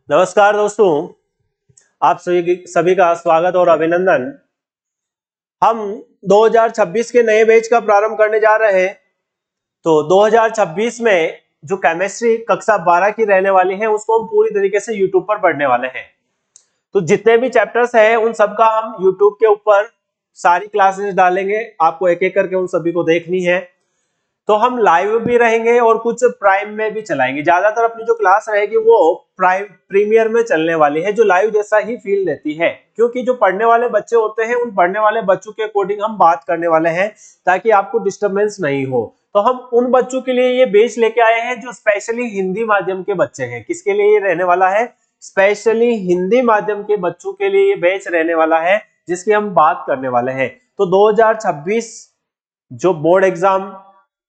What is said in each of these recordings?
नमस्कार दोस्तों, आप सभी का स्वागत और अभिनंदन। हम 2026 के नए बैच का प्रारंभ करने जा रहे हैं। तो 2026 में जो केमिस्ट्री कक्षा 12 की रहने वाली है उसको हम पूरी तरीके से यूट्यूब पर पढ़ने वाले हैं। तो जितने भी चैप्टर्स हैं उन सबका हम यूट्यूब के ऊपर सारी क्लासेस डालेंगे, आपको एक एक करके उन सभी को देखनी है। तो हम लाइव भी रहेंगे और कुछ प्राइम में भी चलाएंगे। ज्यादातर अपनी जो क्लास रहेगी वो प्राइम प्रीमियर में चलने वाली है, जो लाइव जैसा ही फील देती है, क्योंकि जो पढ़ने वाले बच्चे होते हैं उन पढ़ने वाले बच्चों के अकॉर्डिंग हम बात करने वाले हैं ताकि आपको डिस्टरबेंस नहीं हो। तो हम उन बच्चों के लिए ये बैच लेके आए हैं जो स्पेशली हिंदी माध्यम के बच्चे हैं। किसके लिए ये रहने वाला है? स्पेशली हिंदी माध्यम के बच्चों के लिए ये बैच रहने वाला है जिसकी हम बात करने वाले हैं। तो 2026 जो बोर्ड एग्जाम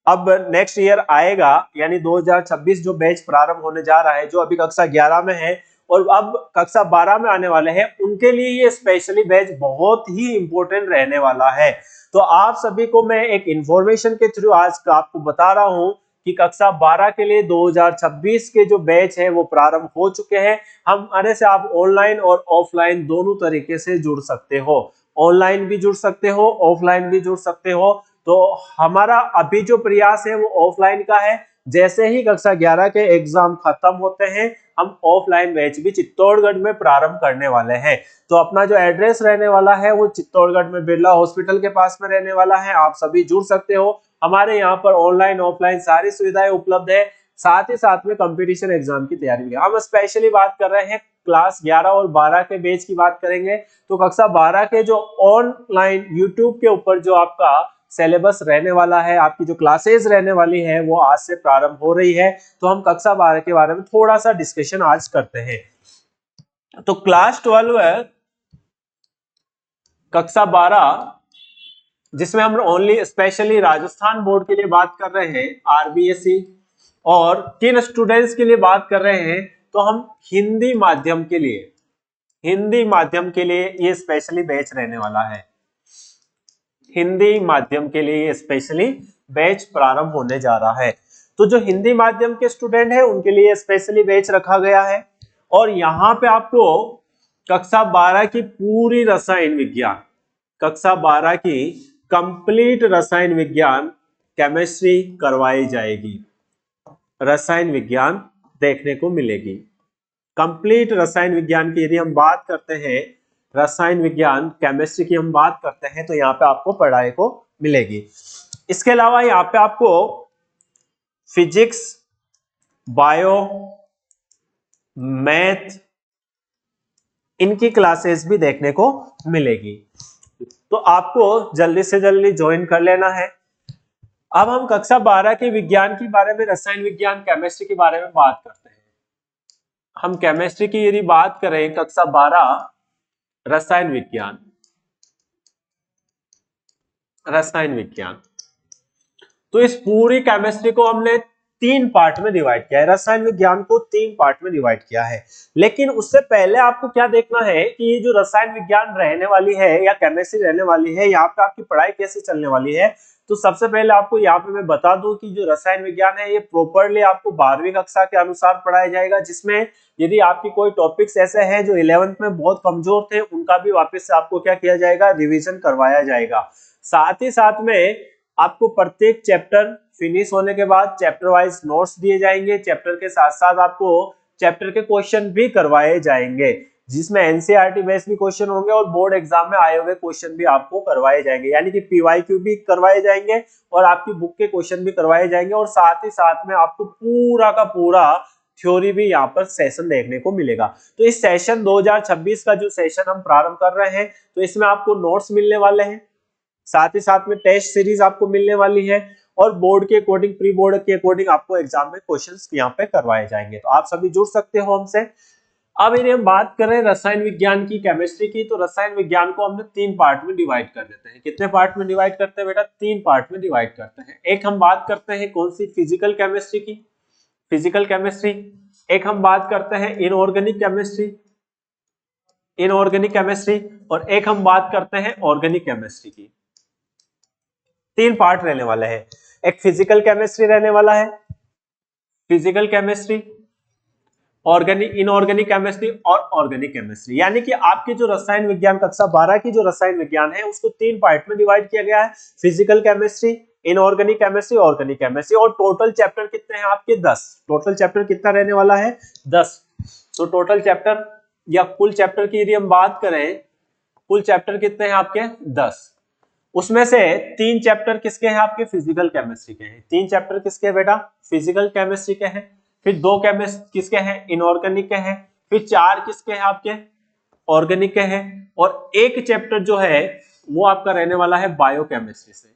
अब नेक्स्ट ईयर आएगा, यानी 2026 जो बैच प्रारंभ होने जा रहा है, जो अभी कक्षा 11 में है और अब कक्षा 12 में आने वाले हैं, उनके लिए ये स्पेशली बैच बहुत ही इंपॉर्टेंट रहने वाला है। तो आप सभी को मैं एक इंफॉर्मेशन के थ्रू आज आपको बता रहा हूं कि कक्षा 12 के लिए 2026 के जो बैच है वो प्रारंभ हो चुके हैं। हमारे से आप ऑनलाइन और ऑफलाइन दोनों तरीके से जुड़ सकते हो। ऑनलाइन भी जुड़ सकते हो, ऑफलाइन भी जुड़ सकते हो। तो हमारा अभी जो प्रयास है वो ऑफलाइन का है। जैसे ही कक्षा 11 के एग्जाम खत्म होते हैं हम ऑफलाइन बैच भी चित्तौड़गढ़ में प्रारंभ करने वाले हैं। तो अपना जो एड्रेस रहने वाला है वो चित्तौड़गढ़ में बिरला हॉस्पिटल के पास में रहने वाला है। आप सभी जुड़ सकते हो। हमारे यहाँ पर ऑनलाइन ऑफलाइन सारी सुविधाएं उपलब्ध है। साथ ही साथ में कंपटीशन एग्जाम की तैयारी भी। हम स्पेशली बात कर रहे हैं क्लास 11 और 12 के बैच की बात करेंगे। तो कक्षा 12 के जो ऑनलाइन यूट्यूब के ऊपर जो आपका सिलेबस रहने वाला है, आपकी जो क्लासेस रहने वाली है वो आज से प्रारंभ हो रही है। तो हम कक्षा 12 के बारे में थोड़ा सा डिस्कशन आज करते हैं। तो क्लास 12 है कक्षा 12 जिसमें हम ओनली स्पेशली राजस्थान बोर्ड के लिए बात कर रहे हैं, आरबीएसई, और किन स्टूडेंट्स के लिए बात कर रहे हैं तो हम हिंदी माध्यम के लिए ये स्पेशली बैच रहने वाला है। हिंदी माध्यम के लिए ये स्पेशली बैच प्रारंभ होने जा रहा है। तो जो हिंदी माध्यम के स्टूडेंट है उनके लिए स्पेशली बैच रखा गया है। और यहाँ पे आपको कक्षा 12 की पूरी रसायन विज्ञान, कक्षा 12 की कंप्लीट रसायन विज्ञान केमिस्ट्री करवाई जाएगी। रसायन विज्ञान देखने को मिलेगी। कंप्लीट रसायन विज्ञान की यदि हम बात करते हैं, रसायन विज्ञान केमिस्ट्री की हम बात करते हैं, तो यहाँ पे आपको पढ़ाई को मिलेगी। इसके अलावा यहाँ पे आपको फिजिक्स, बायो, मैथ, इनकी क्लासेस भी देखने को मिलेगी। तो आपको जल्दी से जल्दी ज्वाइन कर लेना है। अब हम कक्षा 12 के विज्ञान के बारे में, रसायन विज्ञान केमिस्ट्री के बारे में बात करते हैं। हम केमिस्ट्री की यदि बात करें, कक्षा 12 रसायन विज्ञान, तो इस पूरी केमिस्ट्री को हमने 3 पार्ट में डिवाइड किया है। रसायन विज्ञान को 3 पार्ट में डिवाइड किया है। लेकिन उससे पहले आपको क्या देखना है कि ये जो रसायन विज्ञान रहने वाली है या केमिस्ट्री रहने वाली है, यहाँ पे आपकी पढ़ाई कैसे चलने वाली है। तो सबसे पहले आपको यहाँ पे मैं बता दूं कि जो रसायन विज्ञान है ये प्रॉपरली आपको 12वीं कक्षा के अनुसार पढ़ाया जाएगा, जिसमें यदि आपकी कोई टॉपिक्स ऐसे हैं जो 11th में बहुत कमजोर थे उनका भी वापस से आपको क्या किया जाएगा, रिवीजन करवाया जाएगा। साथ ही साथ में आपको प्रत्येक चैप्टर फिनिश होने के बाद चैप्टर वाइज नोट्स दिए जाएंगे। चैप्टर के साथ साथ आपको चैप्टर के क्वेश्चन भी करवाए जाएंगे, जिसमें एनसीईआरटी बेस्ड भी क्वेश्चन होंगे और बोर्ड एग्जाम में आए हुए क्वेश्चन भी आपको करवाए जाएंगे, यानी कि पीवाईक्यू भी करवाए जाएंगे और आपकी बुक के क्वेश्चन भी करवाए जाएंगे। और साथ ही साथ में आपको पूरा का पूरा थ्योरी भी यहाँ पर सेशन देखने को मिलेगा। तो इस सेशन 2026 का जो सेशन हम प्रारंभ कर रहे हैं, तो इसमें आपको नोट्स मिलने वाले हैं, साथ ही साथ में टेस्ट सीरीज आपको मिलने वाली है और बोर्ड के अकॉर्डिंग, प्री बोर्ड के अकॉर्डिंग आपको एग्जाम में क्वेश्चंस यहाँ पे करवाए जाएंगे। तो आप सभी जुड़ सकते हो हमसे। अब यदि हम बात करें रसायन विज्ञान की, केमिस्ट्री की, तो रसायन विज्ञान को हमने 3 पार्ट में डिवाइड कर देते हैं। कितने पार्ट में डिवाइड करते हैं बेटा? 3 पार्ट में डिवाइड करते हैं। एक हम बात करते हैं कौन सी, फिजिकल केमिस्ट्री की, फिजिकल केमिस्ट्री। एक हम बात करते हैं इनऑर्गेनिक केमिस्ट्री, इनऑर्गेनिक केमिस्ट्री, और एक हम बात करते हैं ऑर्गेनिक केमिस्ट्री की। 3 पार्ट रहने वाले हैं। एक फिजिकल केमिस्ट्री रहने वाला है, physical chemistry, organic, inorganic chemistry और ऑर्गेनिक केमिस्ट्री। यानी कि आपकी जो रसायन विज्ञान कक्षा 12 की जो रसायन विज्ञान है उसको 3 पार्ट में डिवाइड किया गया है, physical chemistry, inorganic chemistry, organic chemistry. और टोटल चैप्टर कितने हैं आपके? 10। टोटल चैप्टर कितना रहने वाला है? 10। तो टोटल चैप्टर या कुल चैप्टर की यदि हम बात करें, कुल चैप्टर कितने हैं आपके? 10। उसमें से 3 चैप्टर किसके हैं आपके? फिजिकल केमिस्ट्री के हैं। 3 चैप्टर किसके हैं बेटा? फिजिकल केमिस्ट्री के हैं। फिर 2 केमिस्ट किसके हैं? इनऑर्गेनिक के हैं। फिर 4 किसके हैं आपके? ऑर्गेनिक के हैं। और एक चैप्टर जो है वो आपका रहने वाला है बायोकेमिस्ट्री से,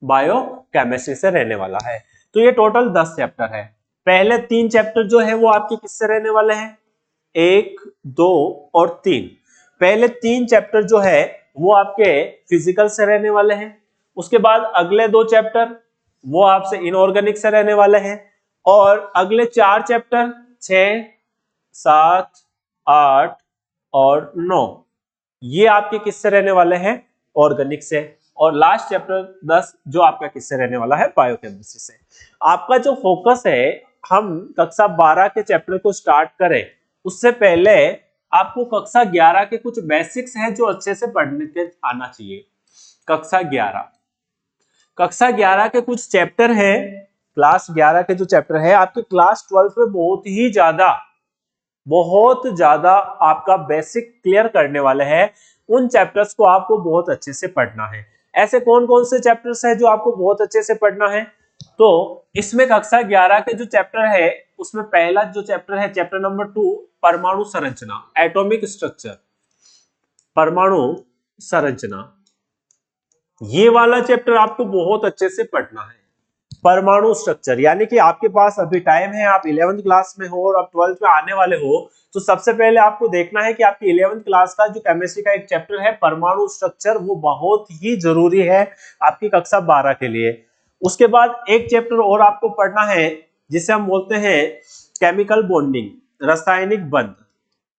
बायोकेमिस्ट्री से रहने वाला है। तो ये टोटल 10 चैप्टर है। पहले 3 चैप्टर जो है वो आपके किससे रहने वाले हैं? 1, 2 और 3। पहले 3 चैप्टर जो है वो आपके फिजिकल से रहने वाले हैं। उसके बाद अगले 2 चैप्टर वो आपसे इनऑर्गेनिक से रहने वाले हैं। और अगले 4 चैप्टर 6, 7, 8 और 9 ये आपके किससे रहने वाले हैं? ऑर्गेनिक से। और लास्ट चैप्टर 10 जो आपका किससे रहने वाला है? बायोकेमिस्ट्री से। आपका जो फोकस है, हम कक्षा 12 के चैप्टर को स्टार्ट करें उससे पहले आपको कक्षा 11 के कुछ बेसिक्स हैं जो अच्छे से पढ़ने के आना चाहिए। कक्षा 11 के कुछ चैप्टर हैं, क्लास 11 के जो चैप्टर है आपके क्लास 12 में बहुत ज्यादा आपका बेसिक क्लियर करने वाले हैं। उन चैप्टर्स को आपको बहुत अच्छे से पढ़ना है। ऐसे कौन कौन से चैप्टर्स हैं जो आपको बहुत अच्छे से पढ़ना है? तो इसमें कक्षा 11 के जो चैप्टर है उसमें पहला जो चैप्टर है चैप्टर नंबर 2, परमाणु संरचना, एटॉमिक स्ट्रक्चर, परमाणु संरचना। ये वाला चैप्टर आपको बहुत अच्छे से पढ़ना है। परमाणु स्ट्रक्चर, यानी कि आपके पास अभी टाइम है, आप 11th क्लास में हो और आप 12th में आने वाले हो, तो सबसे पहले आपको देखना है कि आपकी 11th क्लास का जो केमिस्ट्री का एक चैप्टर है परमाणु स्ट्रक्चर, वो बहुत ही जरूरी है आपकी कक्षा 12 के लिए। उसके बाद एक चैप्टर और आपको पढ़ना है जिसे हम बोलते हैं केमिकल बॉन्डिंग, रासायनिक बंध।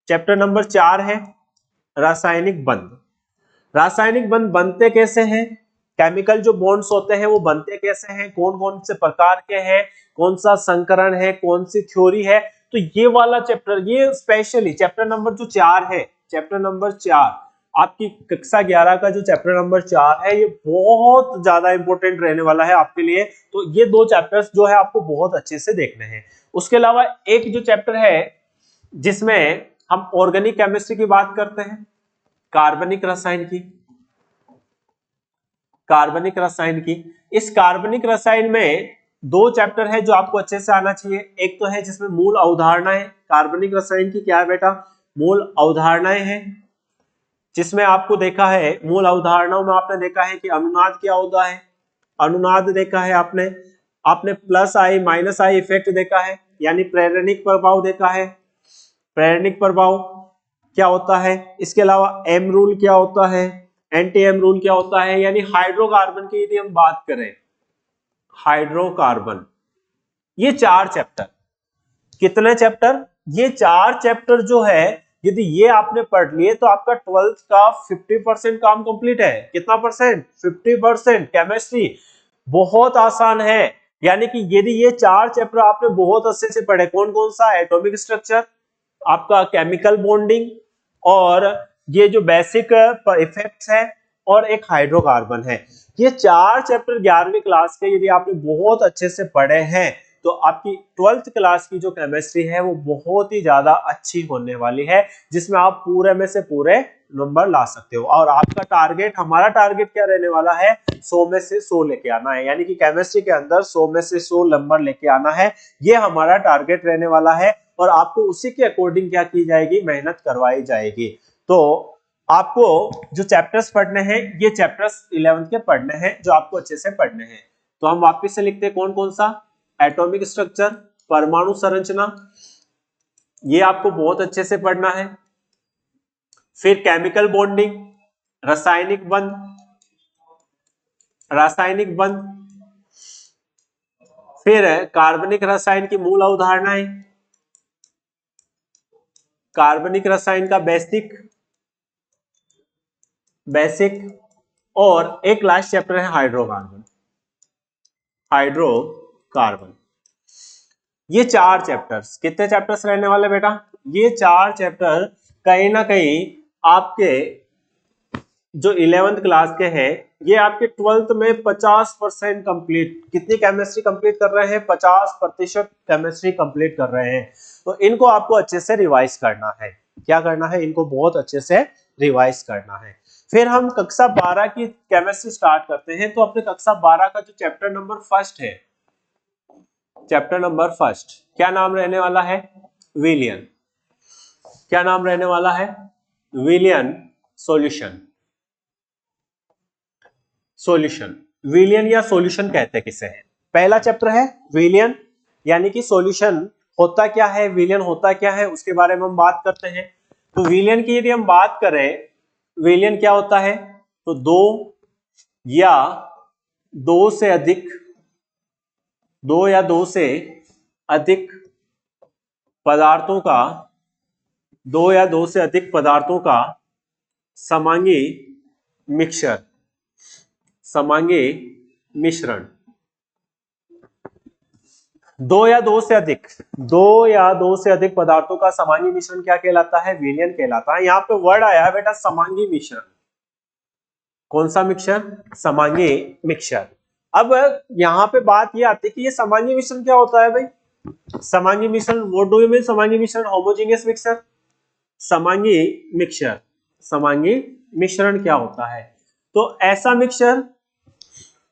चैप्टर नंबर 4 है रासायनिक बंध। रासायनिक बंध बनते कैसे हैं, केमिकल जो बॉन्ड्स होते हैं वो बनते कैसे हैं, कौन कौन से प्रकार के हैं, कौन सा संकरण है, कौन सी थ्योरी है। तो ये वाला चैप्टर, ये स्पेशली चैप्टर नंबर जो 4 है, चैप्टर नंबर 4 आपकी कक्षा 11 का जो चैप्टर नंबर 4 है, ये बहुत ज्यादा इंपॉर्टेंट रहने वाला है आपके लिए। तो ये 2 चैप्टर्स जो है आपको बहुत अच्छे से देखने हैं। उसके अलावा एक जो चैप्टर है जिसमें हम ऑर्गेनिक केमिस्ट्री की बात करते हैं, कार्बनिक रसायन की, कार्बनिक रसायन की। इस कार्बनिक रसायन में 2 चैप्टर है जो आपको अच्छे से आना चाहिए। एक तो है जिसमें मूल अवधारणाएं, कार्बनिक रसायन की क्या है बेटा? मूल अवधारणाएं हैं, जिसमें आपको देखा है मूल अवधारणाओं में आपने देखा है कि अनुनाद क्या होता है, अनुनाद देखा है आपने, आपने plus I minus I effect देखा है, यानी प्रेरणिक प्रभाव देखा है, प्रेरणिक प्रभाव क्या होता है। इसके अलावा एम रूल क्या होता है, एंटी एम रूल क्या होता है, यानी हाइड्रोकार्बन की यदि हम बात करें, हाइड्रोकार्बन। ये 4 चैप्टर, कितने चैप्टर? ये 4 चैप्टर जो है यदि ये आपने पढ़ लिए तो आपका 12th का 50% काम कंप्लीट है। कितना परसेंट? 50%। केमिस्ट्री बहुत आसान है। यानी कि यदि ये 4 चैप्टर आपने बहुत अच्छे से पढ़े, कौन कौन सा? एटॉमिक स्ट्रक्चर, आपका केमिकल बॉन्डिंग, और ये जो बेसिक इफेक्ट्स है, और एक हाइड्रोकार्बन है। ये 4 चैप्टर 11वीं क्लास के यदि आपने बहुत अच्छे से पढ़े हैं तो आपकी 12th क्लास की जो केमिस्ट्री है वो बहुत ही ज्यादा अच्छी होने वाली है, जिसमें आप पूरे में से पूरे नंबर ला सकते हो। और आपका टारगेट, हमारा टारगेट क्या रहने वाला है? 100 में से 100 लेके आना है। यानी कि केमिस्ट्री के अंदर 100 में से 100 नंबर लेके आना है, ये हमारा टारगेट रहने वाला है। और आपको उसी के अकॉर्डिंग क्या की जाएगी? मेहनत करवाई जाएगी। तो आपको जो चैप्टर्स पढ़ने हैं, ये चैप्टर्स 11th के पढ़ने हैं जो आपको अच्छे से पढ़ने हैं। तो हम वापस से लिखते हैं कौन कौन सा? एटॉमिक स्ट्रक्चर, परमाणु संरचना, ये आपको बहुत अच्छे से पढ़ना है। फिर केमिकल बॉन्डिंग, रासायनिक बंध, रासायनिक बंध, फिर कार्बनिक रसायन की मूल अवधारणाएं, कार्बनिक रसायन का बेसिक, और एक लास्ट चैप्टर है हाइड्रोकार्बन, हाइड्रोकार्बन। ये 4 चैप्टर्स, कितने चैप्टर्स रहने वाले बेटा? ये 4 चैप्टर कहीं ना कहीं आपके जो 11th क्लास के हैं, ये आपके 12th में 50% कंप्लीट, कितनी केमिस्ट्री कंप्लीट कर रहे हैं? 50% केमिस्ट्री कंप्लीट कर रहे हैं। तो इनको आपको अच्छे से रिवाइज करना है। क्या करना है? इनको बहुत अच्छे से रिवाइज करना है। फिर हम कक्षा 12 की केमिस्ट्री स्टार्ट करते हैं। तो अपने कक्षा 12 का जो चैप्टर नंबर फर्स्ट है, चैप्टर नंबर फर्स्ट, क्या नाम रहने वाला है? विलियन। क्या नाम रहने वाला है? विलियन सॉल्यूशन। सॉल्यूशन, विलियन या सॉल्यूशन कहते हैं किसे है? पहला चैप्टर है विलियन, यानी कि सॉल्यूशन होता क्या है, विलियन होता क्या है, उसके बारे में हम बात करते हैं। तो विलियन की यदि हम बात करें, विलियन क्या होता है? तो दो या दो से अधिक पदार्थों का, दो या दो से अधिक पदार्थों का समांगी मिक्सचर, समांगी मिश्रण। दो या दो से अधिक पदार्थों का समांगी मिश्रण क्या कहलाता है? विलियन कहलाता है। यहाँ पे वर्ड आया है बेटा समांगी मिश्रण। कौन सा मिक्सचर? समांगी मिक्सचर। अब यहाँ पे बात ये आती है कि ये समांगी मिश्रण क्या होता है भाई? समांगी मिश्रण, व्हाट डू यू मीन समांगी मिश्रण? होमोजेनियस मिक्सचर, समांगी मिक्सचर। समांगी मिश्रण क्या होता है? तो ऐसा मिक्सचर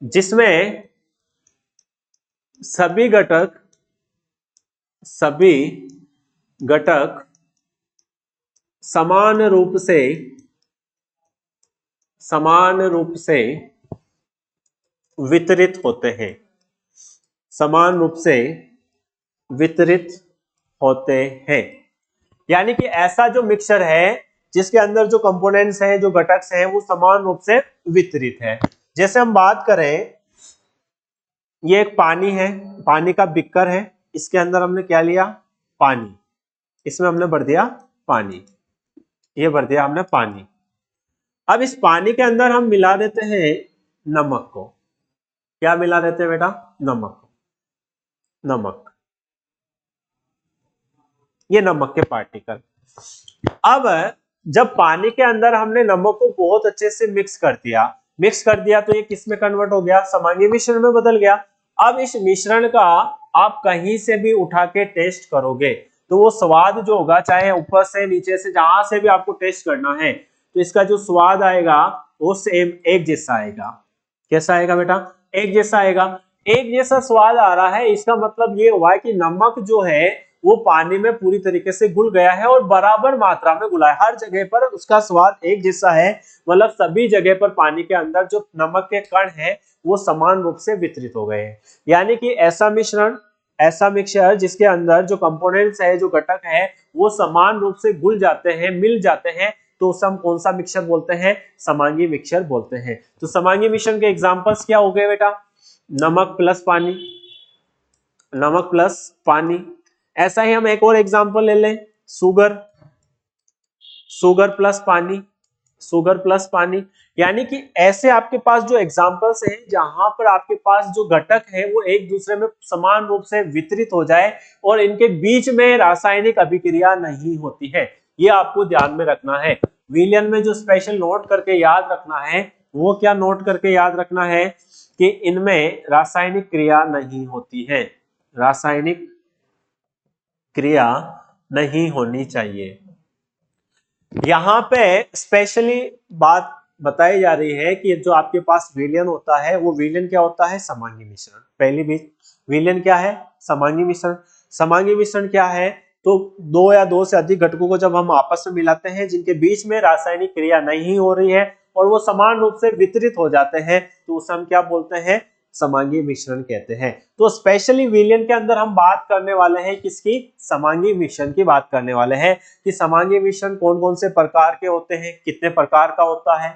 जिसमें सभी घटक समान रूप से वितरित होते हैं, समान रूप से वितरित होते हैं। यानी कि ऐसा जो मिक्सचर है जिसके अंदर जो कंपोनेंट्स हैं, जो घटक हैं, वो समान रूप से वितरित है। जैसे हम बात करें, ये एक पानी है, पानी का बिक्कर है, इसके अंदर हमने क्या लिया? पानी। इसमें हमने भर दिया पानी, ये भर दिया हमने पानी। अब इस पानी के अंदर हम मिला देते हैं नमक को। क्या मिला देते हैं बेटा? नमक। ये नमक के पार्टिकल। अब जब पानी के अंदर हमने नमक को बहुत अच्छे से मिक्स कर दिया तो ये किस में कन्वर्ट हो गया? समांगी मिश्रण में बदल गया। अब इस मिश्रण का आप कहीं से भी उठा के टेस्ट करोगे तो वो स्वाद जो होगा, चाहे ऊपर से नीचे से जहां से भी आपको टेस्ट करना है, तो इसका जो स्वाद आएगा वो सेम एक जैसा आएगा। कैसा आएगा बेटा? एक जैसा आएगा। एक जैसा स्वाद आ रहा है, इसका मतलब ये हुआ है कि नमक जो है वो पानी में पूरी तरीके से घुल गया है और बराबर मात्रा में घुला है। हर जगह पर उसका स्वाद एक जैसा है, मतलब सभी जगह पर पानी के अंदर जो नमक के कण हैं वो समान रूप से वितरित हो गए हैं। यानी कि ऐसा मिक्सचर जिसके अंदर जो कंपोनेंट्स है, जो घटक है, वो समान रूप से घुल जाते हैं, मिल जाते हैं, तो हम कौन सा मिक्सचर बोलते हैं? समांगी मिक्सचर बोलते हैं। तो समांगी मिश्रण के एग्जांपल्स क्या हो गए बेटा? नमक प्लस पानी। ऐसा ही हम एक और एग्जांपल ले लें, शुगर प्लस पानी। यानी कि ऐसे आपके पास जो एग्जांपल्स हैं जहां पर आपके पास जो घटक है वो एक दूसरे में समान रूप से वितरित हो जाए और इनके बीच में रासायनिक अभिक्रिया नहीं होती है, ये आपको ध्यान में रखना है। विलियन में जो स्पेशल नोट करके याद रखना है, वो क्या नोट करके याद रखना है? कि इनमें रासायनिक क्रिया नहीं होती है, रासायनिक क्रिया नहीं होनी चाहिए। यहां पे स्पेशली बात बताई जा रही है कि जो आपके पास विलियन होता है, वो विलियन क्या होता है? समांगी मिश्रण। पहली भी विलियन क्या है? समांगी मिश्रण। समांगी मिश्रण क्या है? तो दो या दो से अधिक घटकों को जब हम आपस में मिलाते हैं जिनके बीच में रासायनिक क्रिया नहीं हो रही है और वो समान रूप से वितरित हो जाते हैं, तो उसे हम क्या बोलते हैं? समांगी मिश्रण कहते हैं। तो स्पेशली विलियन के अंदर हम बात करने वाले हैं किसकी? समांगी मिश्रण की बात करने वाले हैं कि समांगी मिश्रण कौन कौन से प्रकार के होते हैं, कितने प्रकार का होता है,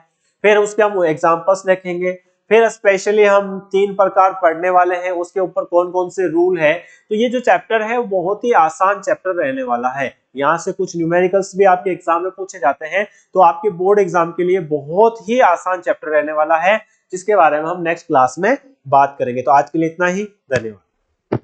फिर उसके हम एग्जांपल्स देखेंगे। फिर स्पेशली हम 3 प्रकार पढ़ने वाले हैं, उसके ऊपर कौन कौन से रूल है। तो ये जो चैप्टर है वो बहुत ही आसान चैप्टर रहने वाला है। यहाँ से कुछ न्यूमेरिकल्स भी आपके एग्जाम में पूछे जाते हैं, तो आपके बोर्ड एग्जाम के लिए बहुत ही आसान चैप्टर रहने वाला है, जिसके बारे में हम नेक्स्ट क्लास में बात करेंगे। तो आज के लिए इतना ही, धन्यवाद।